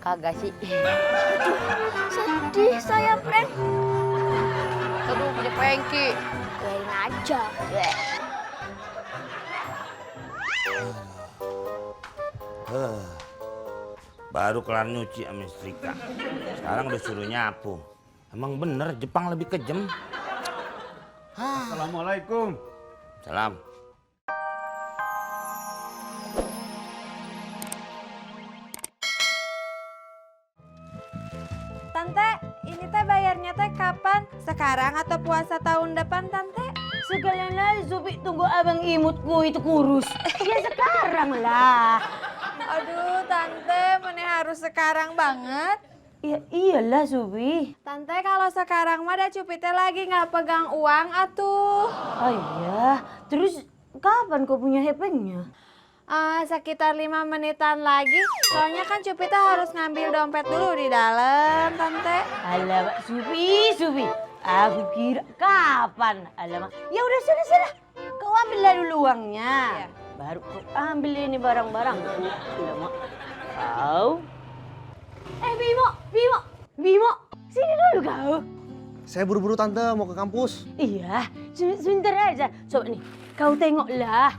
Kagak sih. Sedih saya, Pren. Aduh, punya Pengki. Biarin aja. Baru kelar nyuci sama setrika. Sekarang udah suruh nyapu. Emang bener Jepang lebih kejam. Assalamualaikum. Salam. Tante, ini teh bayarnya teh kapan? Sekarang atau puasa tahun depan, Tante? Segala Zubi tunggu abang imutku itu kurus. Ya sekarang lah. Aduh, Tante, mana harus sekarang banget? Ya iyalah Zubi. Tante, kalau sekarang mah ada Cupite lagi nggak pegang uang atuh. Oh iya, terus kapan kau punya HP-nya? Sekitar 5 menitan lagi. Soalnya kan Cupite harus ngambil dompet dulu di dalam, Tante. Alamak Zubi. Aku kira kapan? Alamak. Ya udah sudah. Kau ambillah dulu uangnya. Iya. Baru kau ambil ini barang-barangku. Alamak. Kau. Bimo. Sini dulu kau. Saya buru-buru tante mau ke kampus. Iya, sebentar aja. Coba nih, kau tengoklah.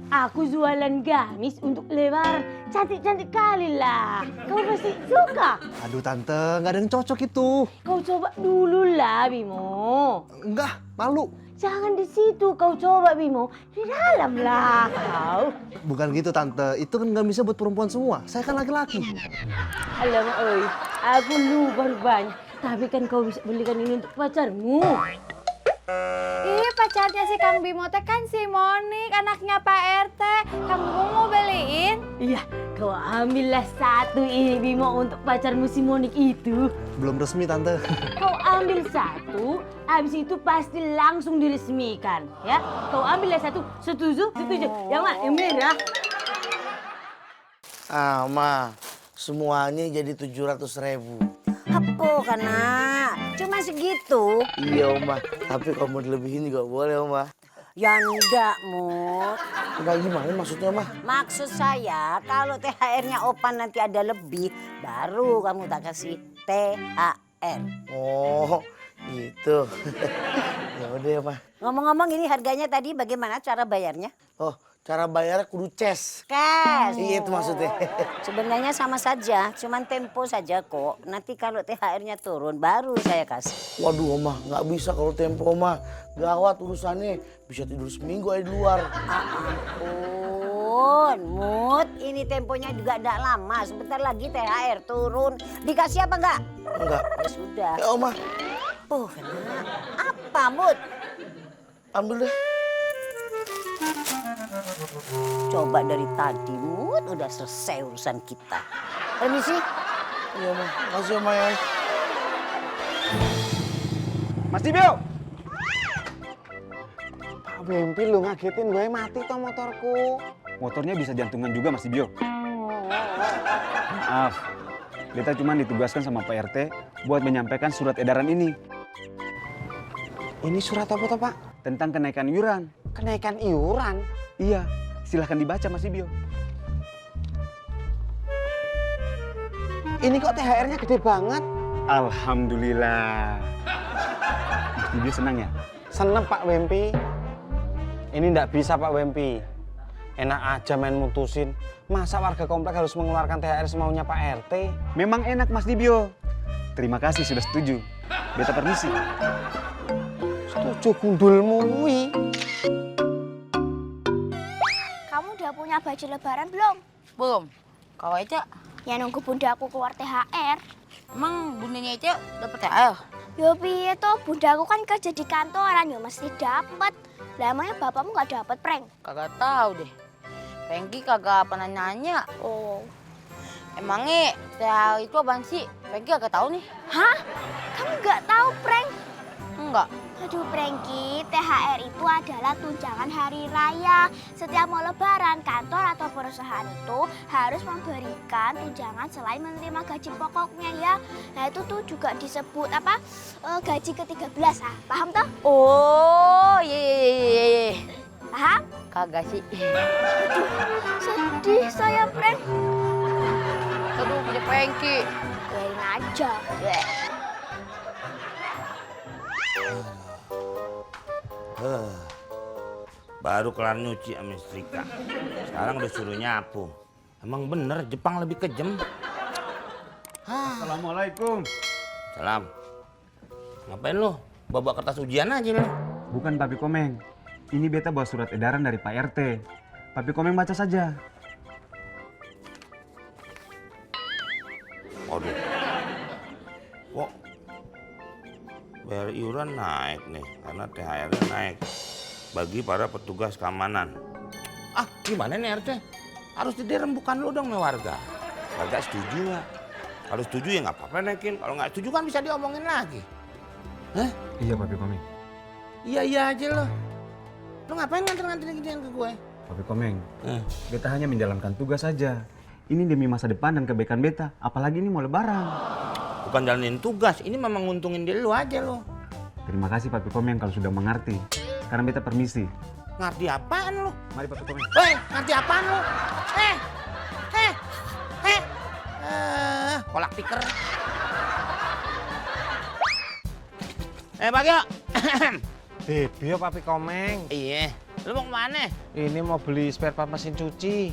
Aku jualan gamis untuk lebaran. Cantik-cantik kali lah. Kau pasti suka. Aduh tante, nggak ada yang cocok itu. Kau coba dulu lah, Bimo. Enggak, malu. Jangan di situ, kau coba Bimo. Di dalam lah kau. Bukan gitu tante, itu kan nggak bisa buat perempuan semua. Saya kan laki-laki. Alamak, oi. Aku lupa rupanya. Tapi kan kau bisa belikan ini untuk pacarmu. Ih, pacarnya si Kang Bimo teh kan si Monik, anaknya Pak RT. Kang Bimo mau beliin? Iya, kau ambillah satu ini Bimo untuk pacarmu si Monik itu. Belum resmi tante. Kau ambil satu, habis itu pasti langsung diresmikan, ya. Kau ambillah satu, setuju? Yang mana? Yang merah. Ma, semuanya jadi 700.000. Apa karena cuma segitu? Iya Oma, tapi kalau mau dilebihin juga boleh Oma. Ya enggak, Mut. Enggak gimana maksudnya Oma? Maksud saya kalau THR-nya Opan nanti ada lebih, baru kamu tak kasih THR. Oh, gitu. Ya udah ya Ma. Ngomong-ngomong ini harganya tadi bagaimana cara bayarnya? Oh, cara bayarnya kudu cash. Cash. Iya itu maksudnya. Sebenarnya sama saja, cuman tempo saja kok. Nanti kalau THR-nya turun baru saya kasih. Waduh Oma, nggak bisa kalau tempo Oma. Gawat urusannya, bisa tidur seminggu aja di luar. Ampun, Mut, ini temponya juga tidak lama. Sebentar lagi THR turun. Dikasih apa enggak? Enggak. Ya sudah. Ya Oma, Oh, kena apa, Mut? ambil deh. Coba dari tadi, Mut, udah selesai urusan kita. Permisi. Iya Oma, makasih Oma ya. Mas Dibio. Pak Bempi lu ngagetin gue mati toh motorku. Motornya bisa jantungan juga Mas Dibio. Maaf, kita cuma ditugaskan sama Pak RT buat menyampaikan surat edaran ini. Ini surat apa toh Pak? Tentang kenaikan iuran. Kenaikan iuran? Iya, silahkan dibaca Mas Dibio. Ini kok THR-nya gede banget? Alhamdulillah. Mas Dibio senang ya? Seneng Pak Wempi. Ini ndak bisa Pak Wempi. Enak aja main mutusin. Masa warga komplek harus mengeluarkan THR semaunya Pak RT? Memang enak Mas Dibio. Terima kasih sudah setuju. Beta permisi. Setuju gundulmu wi. Kamu udah punya baju lebaran belum? Belum. Kau aja. Ya nunggu bunda aku keluar THR. Emang bundanya aja dapat THR? Yo piye toh, bunda aku kan kerja di kantoran, ya mesti dapet. Lah emangnya bapakmu nggak dapet, Prank? Kagak tahu deh. Pengki kagak pernah nanya. Oh. Emangnya THR itu apaan sih? Pengki kagak tahu nih. Hah? Kamu nggak tahu, Prank? Enggak. Aduh, Prengki, THR itu adalah tunjangan hari raya. Setiap mau lebaran, kantor atau perusahaan itu harus memberikan tunjangan selain menerima gaji pokoknya ya. Nah itu tuh juga disebut apa? Gaji ke-13, ah. Paham toh? Oh, iya. Paham? Kagak sih. Sedih saya, Pren. Aduh, punya pengki. Biarin aja. Baru kelar nyuci sama setrika. Sekarang udah suruh nyapu. Emang bener Jepang lebih kejam. Assalamualaikum. Salam. Ngapain lu? Bawa kertas ujian aja lu. Bukan Papi Komeng. Ini beta bawa surat edaran dari Pak RT. Papi Komeng baca saja. Waduh. Kok bayar iuran naik nih karena THR-nya naik bagi para petugas keamanan. Ah, gimana nih RT? Harus dirembukan lu dong nih warga. Warga setuju nggak? Kalau setuju ya nggak apa-apa naikin. Kalau nggak setuju kan bisa diomongin lagi. Hah? Iya Papi Komeng. Iya aja lo. Lu ngapain nganter-nganterin ginian ke gue? Papi Komeng, beta hanya menjalankan tugas saja. Ini demi masa depan dan kebaikan beta. Apalagi ini mau lebaran. Bukan jalanin tugas, ini memang nguntungin diri lu aja lo. Terima kasih Papi Komeng kalau sudah mengerti. Sekarang beta permisi. Ngerti apaan lu? Mari Papi Komeng. Woi, ngerti apaan lu? Kolak tiker. Bagio. Bebek Papi Komeng. Iya, lu mau kemana? Ini mau beli spare part mesin cuci.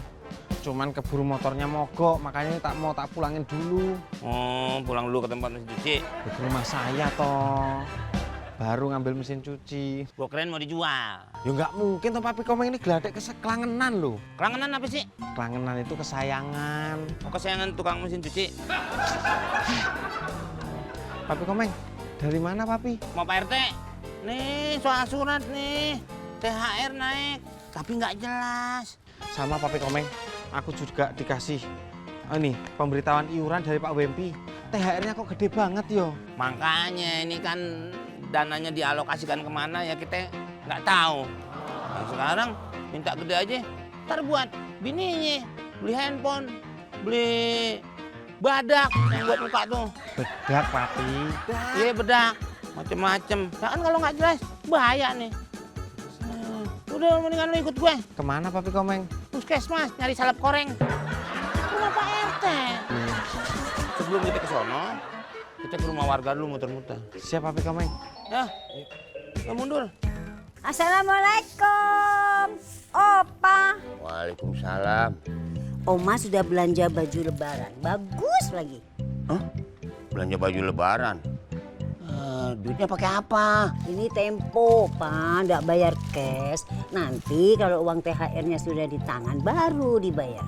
Cuman keburu motornya mogok, makanya tak pulangin dulu. Oh, pulang dulu ke tempat mesin cuci. Ke rumah saya toh. Baru ngambil mesin cuci. Gua keren mau dijual. Ya nggak mungkin toh Papi Komeng, ini geladek kelangenan loh. Kelangenan apa sih? Kelangenan itu kesayangan. Mau kesayangan tukang mesin cuci. Papi Komeng, dari mana Papi? Mau Pak RT? Nih, soal surat nih. THR naik, tapi nggak jelas. Sama Papi Komeng, aku juga dikasih ini pemberitahuan iuran dari Pak Wempi. THR-nya kok gede banget yo. Makanya ini kan dananya dialokasikan kemana ya kita nggak tahu. Nah, sekarang minta gede aja, ntar buat bininya beli handphone, beli badak yang buat muka tuh. Bedak Papi. Iya bedak, macem-macem. Nah, kan kalau nggak jelas bahaya nih. Udah mendingan lu ikut gue. Kemana Papi Komeng? Puskesmas nyari salep koreng. Rumah Pak RT. Sebelum kita ke sono, kita ke rumah warga dulu muter-muter. Siap Papi Komeng. Ya, kita mundur. Assalamualaikum, Opa. Waalaikumsalam. Oma sudah belanja baju lebaran, bagus lagi. Hah? Belanja baju lebaran? Duitnya pakai apa? Ini tempo, Pak, nggak bayar cash. Nanti kalau uang THR-nya sudah di tangan baru dibayar.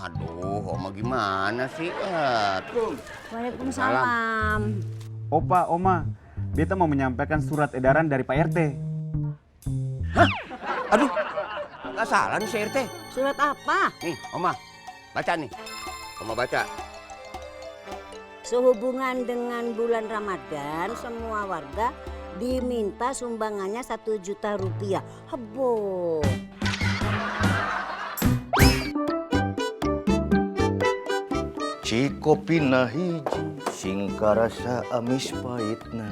Aduh, Oma gimana sih? Waalaikumsalam. Opa, Oma, beta mau menyampaikan surat edaran dari Pak RT. Hah? Aduh, nggak salah nih si RT. Surat apa? Nih, Oma, baca nih. Oma baca. Sehubungan dengan bulan Ramadan, semua warga diminta sumbangannya 1 juta rupiah. Hebo. Cikopi na hiji, singkarasa amis pahitna.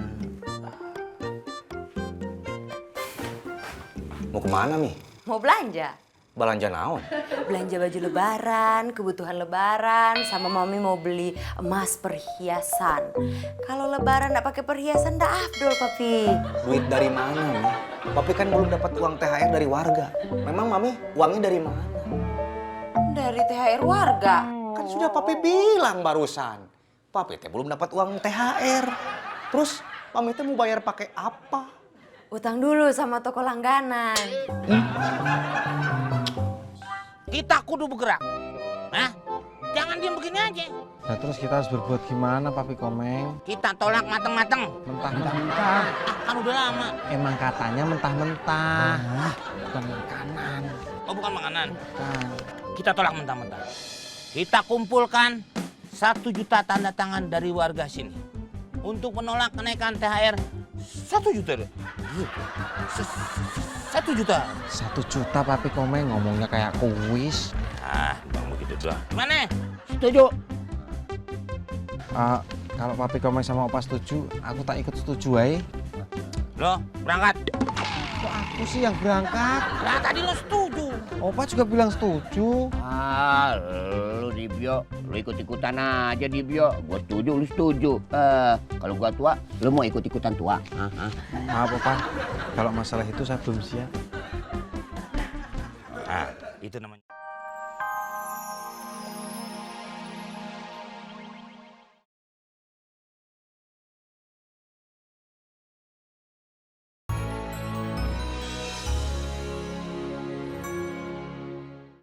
Mau kemana, Mi? Mau belanja? Belanja naon? Belanja baju lebaran, kebutuhan lebaran, sama mami mau beli emas perhiasan. Kalau lebaran nggak pakai perhiasan, nggak afdol, Papi. Duit dari mana, Mi? Papi kan belum dapat uang THR dari warga. Memang Mami uangnya dari mana? Dari THR warga. Kan sudah Papi bilang barusan. Papi teh belum dapat uang THR. Terus Mami teh mau bayar pakai apa? Utang dulu sama toko langganan. Kita kudu bergerak. Hah? Jangan diem begini aja. Nah terus kita harus berbuat gimana Papi Komeng? Kita tolak mateng-mateng. Mentah-mentah. Kan udah lama. Emang katanya mentah-mentah. Bukan makanan. Oh, bukan makanan. Bukan. Kita tolak mentah-mentah. Kita kumpulkan 1 juta tanda tangan dari warga sini untuk menolak kenaikan THR 1 juta. 1 juta. 1 juta Papi Komeng, ngomongnya kayak kuis. Ah, bang begitu doang. Gimana? Setuju? Kalau Papi Komeng sama Opa setuju, aku tak ikut setuju aja. Lo berangkat. Kok aku sih yang berangkat? Nah, tadi lo setuju. Opa juga bilang setuju. Ah, lu Dibio, lu ikut-ikutan aja Dibio. Gua setuju, lu setuju. Kalau gua tua, lu mau ikut-ikutan tua? Maaf Opa, kalau masalah itu saya belum siap. Nah, itu namanya.